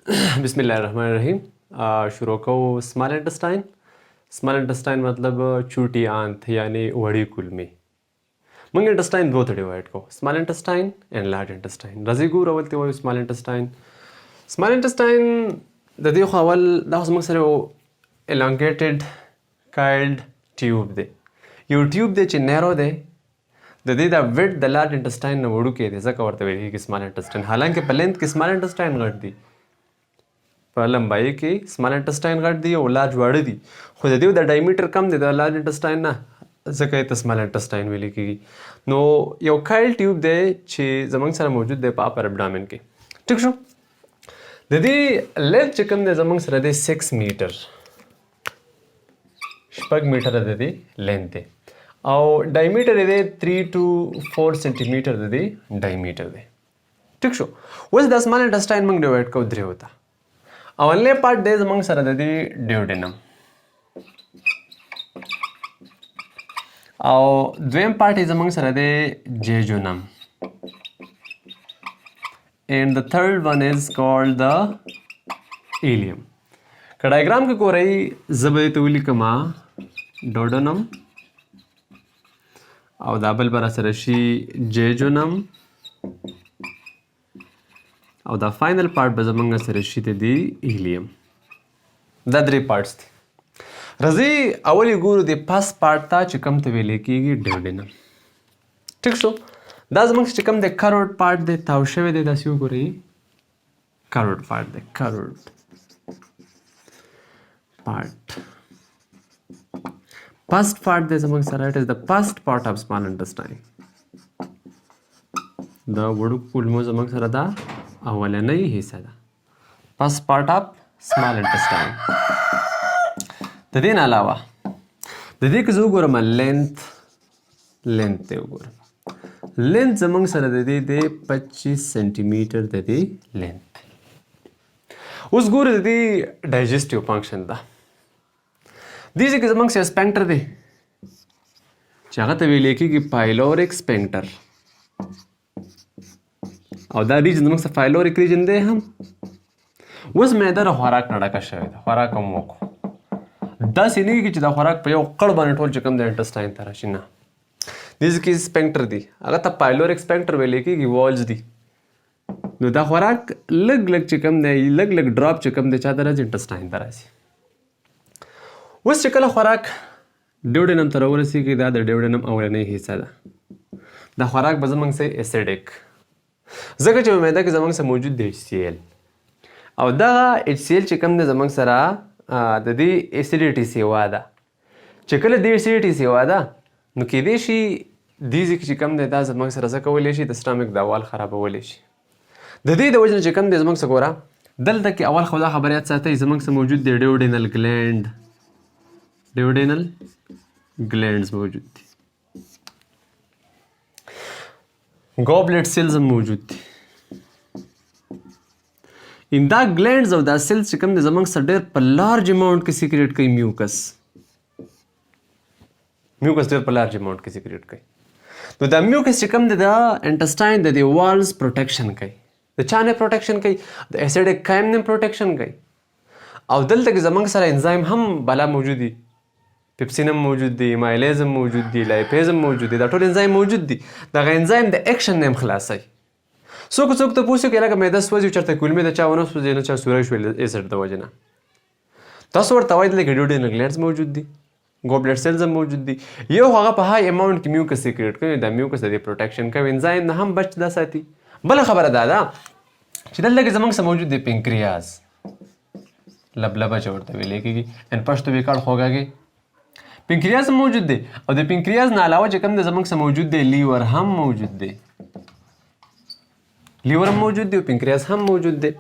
बिस्मिल्लाहिर्रहमानिर्रहीम। शुरू करो स्मॉल इंटेस्टाइन। स्मॉल इंटेस्टाइन मतलब छोटी आंत यानी वड़ी कुल्मी। मंग इंटेस्टाइन दो थे डिवाइड को small intestine and large intestine. रजीगूर अवल ते वो small intestine. Small intestine the देखो अवल दास मंग सरे वो elongated काइल्ड ट्यूब दे यो ट्यूब दे ची नैरो दे द दे दा विड द लार्ज इंटेस्टाइन न वड़ू के दे ज़का वर्ते वेली कि स्मॉल इंटेस्टाइन हालांकि पे लेंथ की स्मॉल इंटेस्टाइन गट दी पर लंबाई की स्मॉल इंटेस्टाइन गट दी और लार्ज वड़ दी खुद दे द डायमीटर कम दे द लार्ज इंटेस्टाइन ना ज़का त स्मॉल इंटेस्टाइन वेली की नो यो काइल्ड ट्यूब दे ची जमंग सरे मौजूद दे पा पर एब्डोमेन के ठीक शो द दे लेंथ चिकम दे जमंग सरे दे 6 मीटर शपग मीटर दे दी लेंथ दे और डायमीटर दे 3 to 4 सेंटीमीटर दे दी डायमीटर दे ठीक शो वस द स्मॉल इंटेस्टाइन मंग डिवाइड को उधरे होता अवले पार्ट दे मंग सर दे दी ड्यूडेनम और द्वेम पार्ट इज मंग सर दे jejunum and the third one is called the ileum का डायग्राम के को रही जबे तुली कमा डोडोनम और दाबल पर असरशी जेजुनम और द फाइनल पार्ट बजमंगा सरशी ते दी इलियम द थ्री पार्ट्स थी रजी अवली गुरु दे फर्स्ट पार्ट था चिकम ते वेले की ड्यूडेनम ठीक सो दास मंग चिकम दे करोड पार्ट दे तावशे दे दसियो को रही करोड पार्ट दे crore part. First part is among it is the first part of small intestine. The word pulmos among sarada awala nahi hissa da. First part of small intestine. तदीन अलावा ददी के जो गोरमा length ते गोरमा length among sarada दे 25 सेंटीमीटर ददी length. उस गोर ददी digestive function दा These is amongst a sphincter दे चाहत वेले की पाइलोरिक स्फिंक्टर और दा रीजन amongst पाइलोरिक रीजन दे हम उसमें इधर खुराक नड़ा का शायद खुराक कम मोको 10 इन्हीं की चिदा खुराक पे कड़ बने टोल चिकम दे इंटेस्टाइन तरशिना These की स्फिंक्टर दी अगर तब पाइलोरिक स्फिंक्टर वेले की वॉल्स दी नो दा खुराक लग चिकम दे लग ड्रॉप चिकम दे चादर इंटेस्टाइन तरसी उस चिकला खुराक ड्यूडेनम तरवरसी की दा ड्यूडेनम अवले नहीं हिस्सा दा खुराक बजमंग से एसिडिक जगह जो मैदा के जमंग से मौजूद है HCl और दा HCl चिकम दे जमंग सरा द दी एसिडिटी से वादा चिकले दी एसिडिटी से वादा नु के देशी दीजी की चिकम दे दा जमंग सरा जकवले शी द स्टमक दावाल खराब होले शी द दी द वजन चिकम दे जमंग से गोरा दल तक के अवल खुदा खबरियत साथे जमंग से मौजूद दे ड्यूडेनल ग्लैंड ड्यूडेनल ग्लैंड्स मौजूद थी गॉबलेट सेल्स मौजूद थी in the glands of the cells चिकम दे जमंग सडेर पर लार्ज अमाउंट के सीक्रेट कई म्यूकस देर पर लार्ज अमाउंट के सीक्रेट कई तो द म्यूकस चिकम दे द इंटेस्टाइन दे वॉल्स प्रोटेक्शन कई द चाने प्रोटेक्शन कई द एसिडिक काइम ने प्रोटेक्शन कई और दल तक जमंग सारा एंजाइम हम बला मौजूदी पेप्सिनम मौजूद दी माइलेजम मौजूद दी लाइपेजम मौजूद दी दा टोल एंजाइम मौजूद दी दा एंजाइम द एक्शन नेम खलासई सोक तो पूछो के लगा मैदा सोज चरते कुल में द चावनो सोज न चा सूरज वेल एसिड द वजना तसवर तवाइद ले ड्यूडेनल ग्लैंड्स मौजूद दी गॉबलेट सेल्स मौजूद दी ये होगा पर हाई अमाउंट की म्यूकस सीक्रेट के द म्यूकस दे प्रोटेक्शन का एंजाइम हम बच दा साथी बल खबर दादा चिदल लगे जमंग से मौजूद दी पेंक्रियाज लबलबा चोरते वेले की एन पश्तो बेकार होगा के पेंक्रियाज मौजूद दे और द पेंक्रियाज ना अलावा चिकम दे जमंग से मौजूद दे लीवर हम मौजूद दे लीवर हम मौजूद दे पेंक्रियाज हम मौजूद दे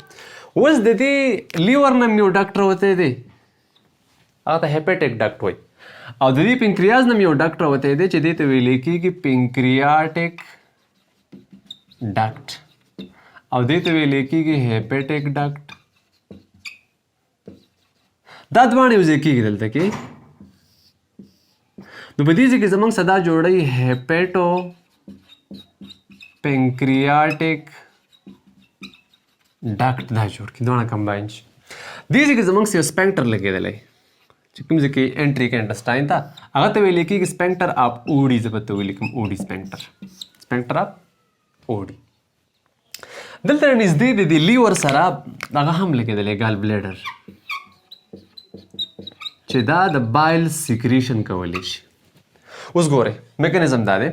वस दे दी लीवर ना म्यू डक्टर होते दे आता हेपेटिक डक्ट होय और दी पेंक्रियाज ना म्यू डक्टर होते दे चदे तो वेले की पेंक्रियाटिक डक्ट और दे तो वेले की हेपेटिक डक्ट दादवाणी उजे की दलते की तो बदीजी की जमंग सदा जोड़ी हेपेटो पेंक्रियाटिक ډاکټ دا جوړ کړي دواړه کمباین شي. دې ځای کې زموږ سره سپینکټر لګېدلی چې کوم ځای کې انټري کې انټسټاین ته هغه ته ویل کېږي سپینکټر اف اوډي. زه به ته ولیکم اوډي سپینکټر اف اوډي. دلته نږدې د دې لیور سره هغه هم لګېدلی ګال بلیډر چې دا د بایل سیکریشن کولی شي. اوس ګورئ میکانیزم دا دی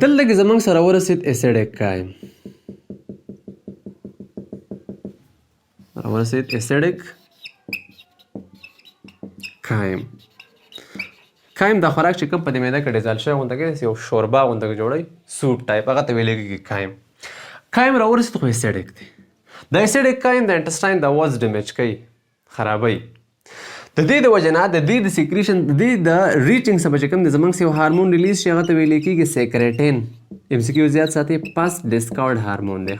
دلته کې زموږ سره ورسېد اسیډک کایم کایم دا خوراک چې کوم په دې معده کې ډیزالو شوی غونته کې یو شوربا غونته کې جوړوي سوپ ټایپ هغه ته ویل کېږي کایم راورسېد خو اسیډک دی. دا اسیډک کایم د انټسټاین د واز ډیمیج کوي خرابوي. د دې د وجه نه د دې د سیکریشن د دې د ریچنګ څخه چې کوم د زموږ یو هارمون ریلیز شي هغه ته ویل کېږي سیکریټین. ایم سی کیو زیات ساتي پاست ډسکورډ هارمون دی.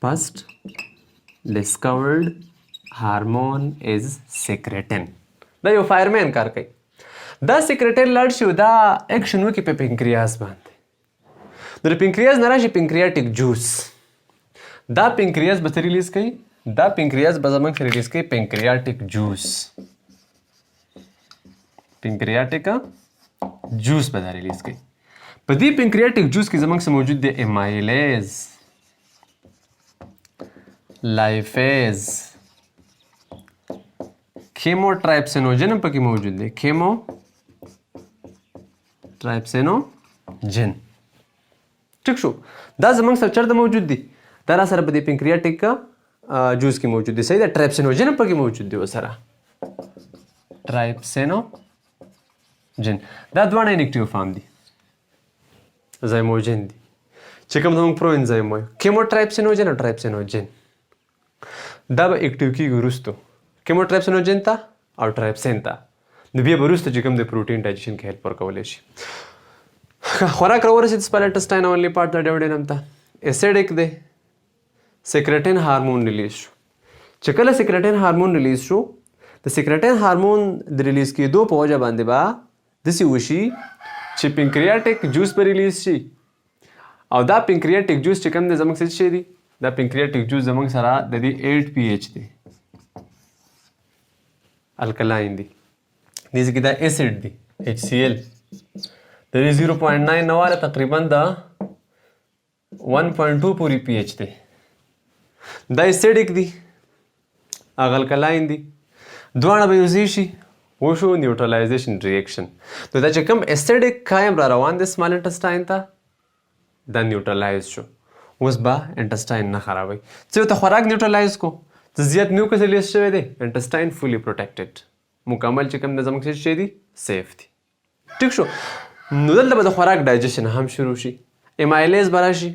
پاست ډسکورډ هارمون از سیکریټین. دا یو فایرمین کار کوي. دا سیکریټین لاړ شي دا اکشن وکړي په پنکریاس باندې. د پنکریاس نه راشي پنکریاټک جوس. دا پنکریاس به ریلیز کوي دا پنکریاس به زموږ ریلیز کوي پنکریاټک جوس به دا ریلیز کوي. په دې پنکریاټک جوس کې زموږ سره موجود دی امایلیز لایفیز کیموټرایپسینوجن هم پکې موجود دی. کیموټرایپسینوجن ټیک شو. دا زموږ سره چېرته موجود دی دا را سره په دې پنکریاټک جوس کې موجود دی. صحیح ده. ټرایپسینوجن هم پکې موجود دی ورسره ټرایپسینوجن. دا دواړه انیکټیو فارم دي زایموجن دي چې کوم زموږ پرو انزایم وایو کیموټرایپسینوجن او ټرایپسینوجن. دا به اکټیو کېږي وروستو کیموټرایپسینوجن ته او ټرایپسین ته. نو بیا به وروسته چې کوم د پروټین ډایجیشن کې هیلپ ورکولی شي. خوراک راورسېد سمال انټسټاین اونلی پارټ د ډیوډینم ته اسیډک دی. سیکریټین هارمون ریلیز شو. چې کله سیکریټین هارمون ریلیز شو د سیکریټین هارمون د ریلیز کېدو په وجه باندې به داسې وشي چې پنکریاټک جوس به ریلیز شي. او دا پنکریاټک جوس چې کوم دی زموږ څه شی دی دا پنکریاټک جوس زموږ سره د دې 8 پی ایچ دی الکلاین دی. دې ځکه دا اسید دی HCl د 0.9 نه واله تقریبا د 1.2 پورې پی ایچ دی. دا اسیډک دی هغه الکلاین دی. دواړه به یوځای شي وشو نیوټرلایزیشن ریاکشن. نو دا چې کوم اسیډک کایم را روان دی سمال انټسټاین ته دا نیوټرلایز شو. اوس به انټسټاین نه خرابوي. څه ته خوراک نیوټرلایز کو څه زیات میوکس ریلیز شوی دی انټسټاین فولي پروټیکټډ مکمل چې کوم د زموږ څه شی دی سیف دی. ټیک شو. نو دلته به د خوراک ډایجیشن هم شروع شي. امایلیز به راشي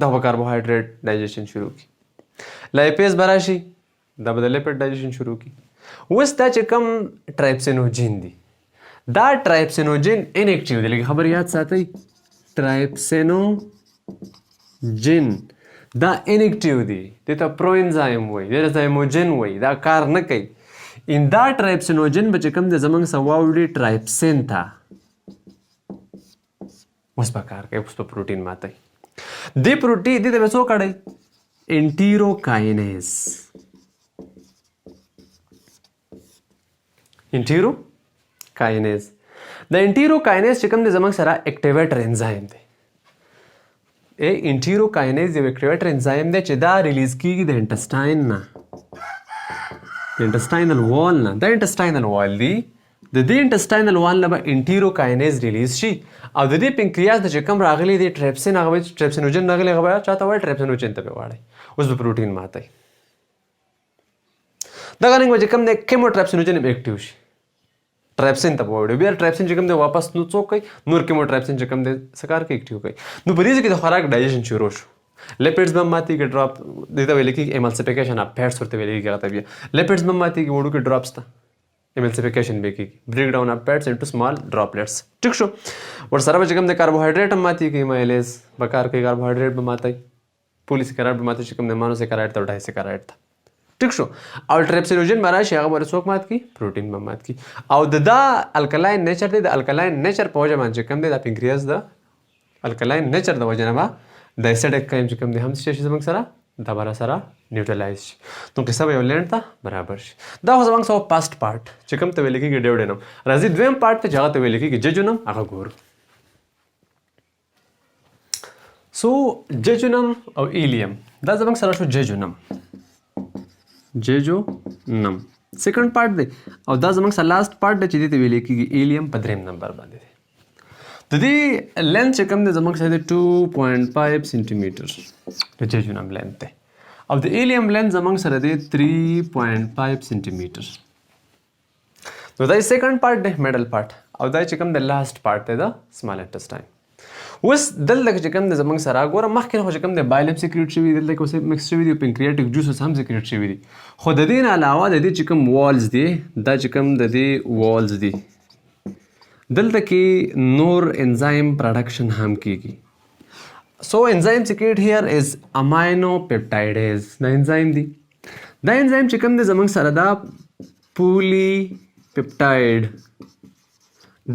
دا به کاربوهایډریټ ډایجیشن شروع کړي. لایپیز به راشي دا به د لیپټ ډایجیشن شروع کړي. اوس دا چې کوم ټرایپسینوجن دی دا ټرایپسینوجن انیکټیو دی. لکه خبر یاد ساتئ ټرایپسینوجن دا انیکټیو دی. دې ته پرو انزایم وایي دې ته زایموجن وایي. دا کار نه کوي. ان دا ټرایپسینوجن به چې کوم د زموږ سره واوړي ټرایپسین ته اوس به کار کوي. اوس په پروټین ماتوي. دې پروټین دې ته به څوک اړوي انټیروکاینیز. انټیروکاینیز د انټیروکاینیز چې کوم د زموږ سره اکټیویټر انزایم دی. انټیروکاینیز یو اکټیویټر انزایم دی چې دا ریلیز کېږي د انټسټاین نه د انټسټاینل وال نه. دا انټسټاینل وال دی. د دې انټسټاینل وال نه به انټیروکاینیز ریلیز شي او د دې پنکریاس نه چې کوم راغلی دی ټرایپسین هغه ټرایپسینوجن راغلی هغه به چاته وایي ټرایپسینوجن ته به واړی. اوس به پروټین ماتوي. دغه رنګ به چې کوم دی کیموټرایپسینوجن هم اکټیو شي ټرایپسین ته به واوړي. بیا ټرایپسین چې کوم دی واپس نو څوک کوي نور کیموټرایپسین چې کوم دی څه کار کوي اکټیو کوي. نو په دې ځای کې د خوراک ډایجیشن شروع شو. لیپټس به هم ماتېږي ډراپ دې ته ویل کېږي ایمالسیفیکیشن اف فیټس ورته ویل کېږي. هغه ته بیا لیپټس به هم ماتېږي وړوکي ډراپس ته ایمالسیفیکیشن به کېږي بریک ډاون اف فیټس انټو سمال ډراپلیټس. ټیک شو. ورسره به چې کوم دی کاربوهایډریټ هم ماتېږي. مایلیز به کار کوي کاربوهایډریټ به ماتوي. پولیسکراید به ماتوي چې کوم دی مانوسکراید ته او ډایسکراید ته. ټیک شو. او ټرایپسینوجن به راشي هغه به څوک مات کړي پروټین به مات کړي. او د دا الکلاین نیچر دی د الکلاین نیچر په وجه باندې چې کوم دی د پنکریاس د الکلاین نیچر د وجه نه به د اسیډ انزایم چې کوم دی هم څه شي زموږ سره دا به راسره نیوټرلایز شي نو قصه به یو لینډ ته برابر شي. دا خو زموږ سره پاست پارټ چې کوم ته ویل کېږي ډیوډینم. راځي دویم پارټ ته چې هغه ته ویل کېږي ججونم. هغه ګورو. سو ججونم او ایلیم دا زموږ سره شو ججونم. ججونم سیکنډ پارټ دی او دا زموږ سره لاست پارټ دی چې دې ته ویل کېږي ایلیم په دریم نمبر باندې دی. د دې لینث چې کوم دی زموږ سره دی 2.5 سینټي میټر د ججونم لینث دی او د ایلیم لینث زموږ سره دی 3.5 سینټي میټر. نو دا سیکنډ پارټ دی میډل پارټ او دا چې کوم دی لاست پارټ دی د سمال انټسټاین. اوس دلته چې کوم دی زموږ سره ګوره مخکې خو چې کوم دی بایلم سیکریټ شوي دي دلته کې اوس مکس شوي دي پنکریاټک جوسز هم سیکریټ شوي دي خو د دې نه علاوه د دې چې کوم والز دي دا چې کوم د دې والز دي دلته کې نور انزایم پروډکشن هم کیږي. سو انزایم سیکریټ هیر از امینو پیپټایډز. دا انزایم دی دا انزایم چې کوم دی زموږ سره دا پولی پیپټایډ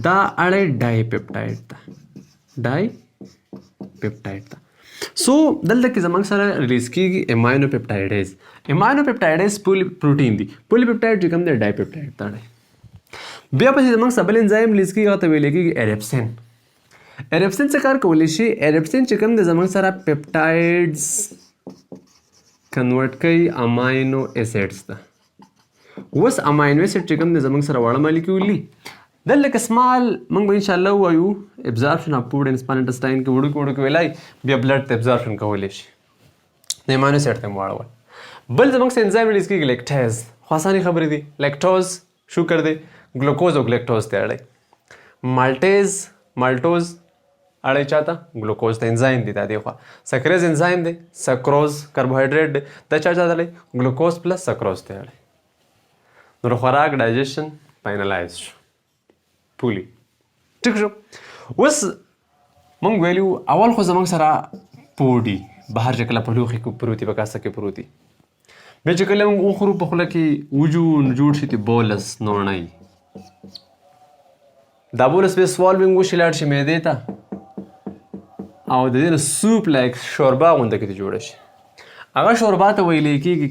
دا اړې ډای پیپټایډ ده ډای پیپټایډ ده. سو دلته کې زموږ سره ریلیز کیږي امینو پیپټایډز. امینو پیپټایډز پروټین دي. پولی پیپټایډ چې کوم دی ډای پیپټایډ ده. بیا پسې زموږ سره بل انزایم ریلیز کیږي هغه ته ویل کېږي ایرپسین. ایرپسین څه کار کولی شي؟ ایرپسین چې کوم دی زموږ سره پیپټایډز کنورټ کوي امینو ایسیډز ته. اوس امینو ایسیډ چې کوم دی زموږ سره واړه مالیکول دي دلته کې سمال موږ به انشاءالله ووایو ابزارپشن اف فوډ ان سمال انټسټاین کې وړوکي ویلای بیا بلډ ته ابزارپشن کولی شي د امینو ایسیډ ته هم واړول. بل زموږ سره انزایم ریلیز کېږي لیکټیز. خو اسانې خبرې دي. لیکټوز شوګر دی ګلوکوز او ګلیکټوز ته اړی. مالټوز اړی چاته ګلوکوز ته انزایم دی. دا دی خوا سکریز انزایم دی. سکروز کاربوهایډریټ دی دا چا چاته اړی ګلوکوز پلس سکروز ته اړی. نو خوراک ډایجیشن فاینلایز شو پولی ټیک شو. اوس مونږ ویلو اول خو زموږ سره پوډي بهر چې کله په لوښي کې پروتي په کاسه کې پروتي بیا چې کله موږ وخورو په خوله کې وجو جوړ شي تی بولس نوړنی دا بولس به سوالوینګ وشي لاړ شي معدې ته او د دې نه سوپ لایک شوربه غونډه کې جوړه شي. هغه شوربه ته ویل کېږي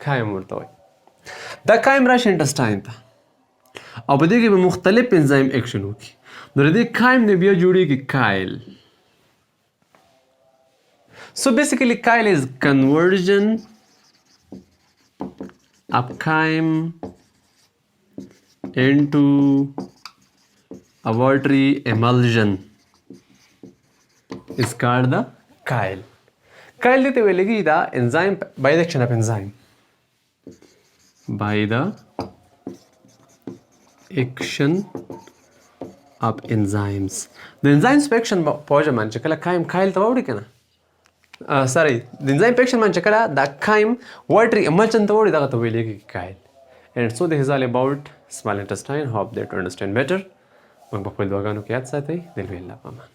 کایم ورته وایي. دا کایم راشي انټسټاین ته او په دې کې به مختلف انزایم اکشن وکړي. نو د دې کایم نه بیا جوړېږي کایل. So basically kyle is conversion of chyme into a watery emulsion is called the kyle. Kyle dete velegi da enzyme by the action of enzyme by the action of enzymes. The enzymes action پوجا man چې کله کایم کایل ته وړي کنه sorry the enzyme action man چې کله دا کایم watery emulsion ته وړي دغه ته ویل کېږي کایل. And so this is all about small intestine. Hope that you understand better. موږ په خپل دعاګانو کې یاد ساتئ. د الله په امان.